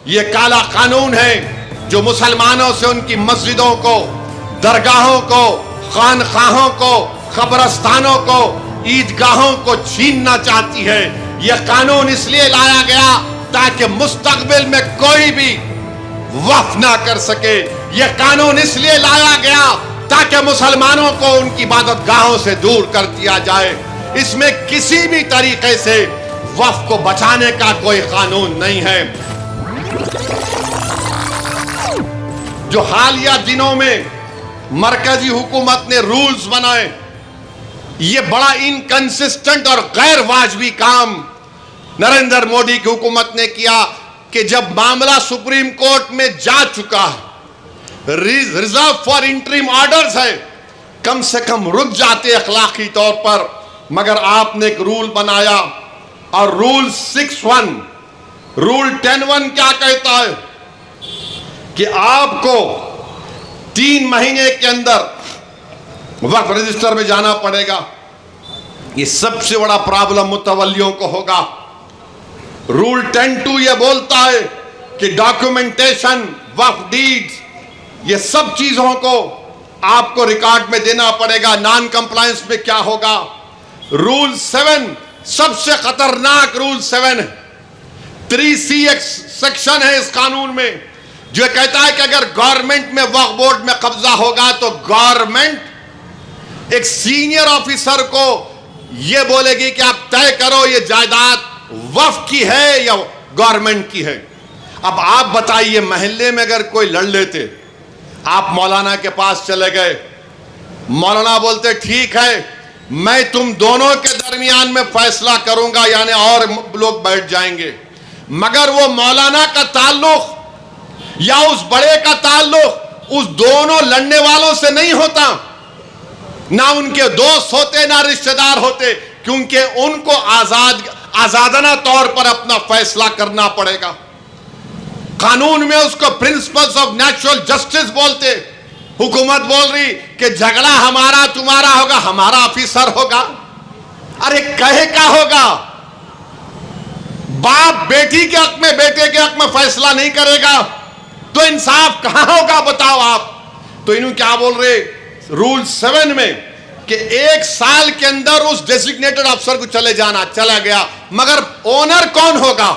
ये काला कानून है जो मुसलमानों से उनकी मस्जिदों को, दरगाहों को, खानखाहों को, कब्रस्तानों को, ईदगाहों को छीनना चाहती है। यह कानून इसलिए लाया गया ताकि मुस्तकबिल में कोई भी वक्फ ना कर सके। यह कानून इसलिए लाया गया ताकि मुसलमानों को उनकी इबादतगाहों से दूर कर दिया जाए। इसमें किसी भी तरीके से वक्फ को बचाने का कोई कानून नहीं है। जो हालिया दिनों में मरकजी हुकूमत ने रूल्स बनाए, यह बड़ा इनकंसिस्टेंट और गैर वाजबी काम नरेंद्र मोदी की हुकूमत ने किया कि जब मामला सुप्रीम कोर्ट में जा चुका है, रिजर्व फॉर इंटरिम ऑर्डर्स है, कम से कम रुक जाते अखलाकी तौर पर। मगर आपने एक रूल बनाया और रूल 6(1) रूल 10(1) क्या कहता है कि आपको 3 महीने के अंदर वक्फ रजिस्टर में जाना पड़ेगा। ये सबसे बड़ा प्रॉब्लम मुतवल्लियों को होगा। रूल 10(2) यह बोलता है कि डॉक्यूमेंटेशन, वक्फ डीड्स, ये सब चीजों को आपको रिकॉर्ड में देना पड़ेगा। नॉन कंप्लायंस में क्या होगा? रूल 7 सबसे खतरनाक रूल 7 है। 3C एक सेक्शन है इस कानून में जो कहता है कि अगर गवर्नमेंट में वक्फ बोर्ड में कब्जा होगा तो गवर्नमेंट एक सीनियर ऑफिसर को यह बोलेगी कि आप तय करो ये जायदाद वक्फ की है या गवर्नमेंट की है। अब आप बताइए, मोहल्ले में अगर कोई लड़ लेते, आप मौलाना के पास चले गए, मौलाना बोलते ठीक है मैं तुम दोनों के दरमियान में फैसला करूंगा, यानी और लोग बैठ जाएंगे, मगर वो मौलाना का ताल्लुक या उस बड़े का ताल्लुक उस दोनों लड़ने वालों से नहीं होता, ना उनके दोस्त होते ना रिश्तेदार होते, क्योंकि उनको आजादाना तौर पर अपना फैसला करना पड़ेगा। कानून में उसको प्रिंसिपल्स ऑफ नेचुरल जस्टिस बोलते। हुकूमत बोल रही कि झगड़ा हमारा तुम्हारा होगा, हमारा ऑफिसर होगा। अरे कहे क्या होगा? बाप बेटी के हक में, बेटे के हक में फैसला नहीं करेगा तो इंसाफ कहां होगा बताओ आप। तो इन्होंने क्या बोल रहे रूल 7 में कि 1 साल के अंदर उस डेजिग्नेटेड अफसर को चला गया, मगर ओनर कौन होगा?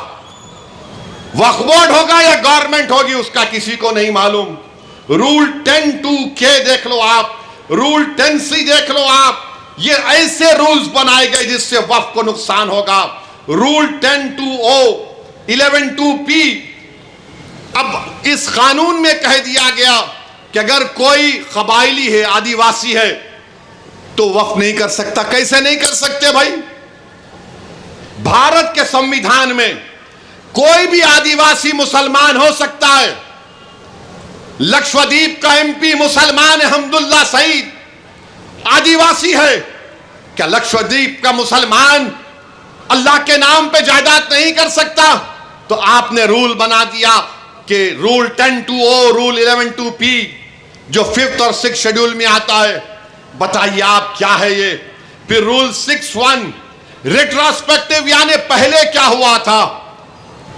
वक्फ बोर्ड होगा या गवर्नमेंट होगी, उसका किसी को नहीं मालूम। रूल 10(2) देख लो आप, रूल 10(c) देख लो आप। ये ऐसे रूल्स बनाए गए जिससे वक्फ को नुकसान होगा। Rule 10(2)(o), 11(2)(p). अब इस कानून में कह दिया गया कि अगर कोई कबायली है, आदिवासी है, तो वक्फ नहीं कर सकता। कैसे नहीं कर सकते भाई? भारत के संविधान में कोई भी आदिवासी मुसलमान हो सकता है। लक्षद्वीप का MP मुसलमान है, हमदुल्ला सईद आदिवासी है। क्या लक्षद्वीप का मुसलमान अल्लाह के नाम पे जायदाद नहीं कर सकता? तो आपने रूल बना दिया कि रूल 10(2)(o), रूल 11(2)(p) जो 5th और 6th शेड्यूल में आता है। बताइए आप क्या है ये? फिर रूल 6(1) रेट्रोस्पेक्टिव, यानी पहले क्या हुआ था।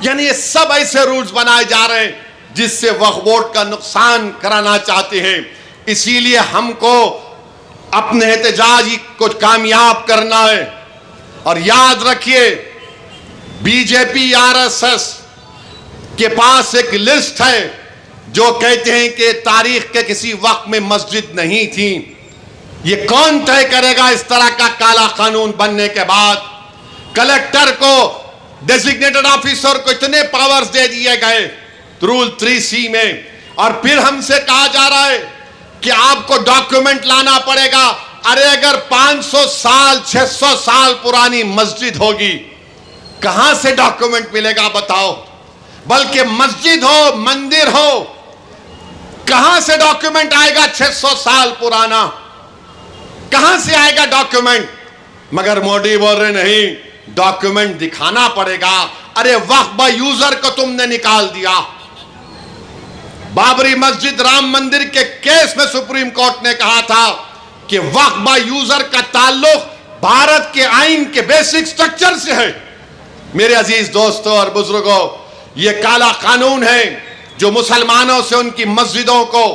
यानी ये सब ऐसे रूल्स बनाए जा रहे हैं जिससे वक्फ बोर्ड का नुकसान कराना चाहते हैं। इसीलिए हमको अपने एहतजाज को कामयाब करना है। और याद रखिए, बीजेपी RSS के पास एक लिस्ट है जो कहते हैं कि तारीख के किसी वक्त में मस्जिद नहीं थी। ये कौन तय करेगा? इस तरह का काला कानून बनने के बाद कलेक्टर को, डेजिग्नेटेड ऑफिसर को इतने पावर्स दे दिए गए रूल 3C में। और फिर हमसे कहा जा रहा है कि आपको डॉक्यूमेंट लाना पड़ेगा। अरे अगर 500 साल 600 साल पुरानी मस्जिद होगी, कहां से डॉक्यूमेंट मिलेगा बताओ? बल्कि मस्जिद हो, मंदिर हो, कहां से डॉक्यूमेंट आएगा? 600 साल पुराना कहां से आएगा डॉक्यूमेंट? मगर मोदी बोल रहे नहीं, डॉक्यूमेंट दिखाना पड़ेगा। अरे वक्फ बाय यूजर को तुमने निकाल दिया। बाबरी मस्जिद, राम मंदिर के केस में सुप्रीम कोर्ट ने कहा था कि वक्फ बाय यूजर का ताल्लुक भारत के आईन के बेसिक स्ट्रक्चर से है। मेरे अजीज दोस्तों और बुजुर्गों, ये काला कानून है जो मुसलमानों से उनकी मस्जिदों को,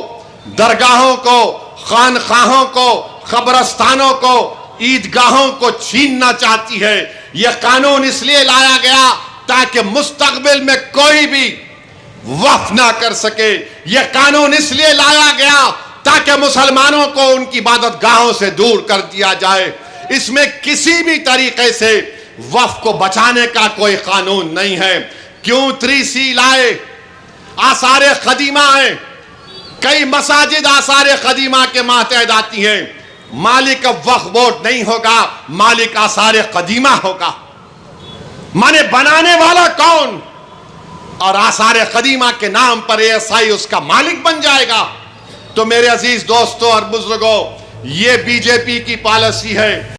दरगाहों को, खानखाहों को, कब्रस्तानों को, ईदगाहों को छीनना चाहती है। यह कानून इसलिए लाया गया ताकि मुस्तकबिल में कोई भी वक्फ ना कर सके। यह कानून इसलिए लाया गया ताकि मुसलमानों को उनकी इबादत गाहों से दूर कर दिया जाए। इसमें किसी भी तरीके से वक्फ को बचाने का कोई कानून नहीं है। क्यों 3C लाए? आसार कदीमा है, कई मसाजिद आसार कदीमा के मातहत आती हैं। मालिक वक्फ बोर्ड नहीं होगा, मालिक आसार कदीमा होगा। माने बनाने वाला कौन? और आसार कदीमा के नाम पर ASI उसका मालिक बन जाएगा। तो मेरे अजीज दोस्तों और बुजुर्गों, ये बीजेपी की पॉलिसी है।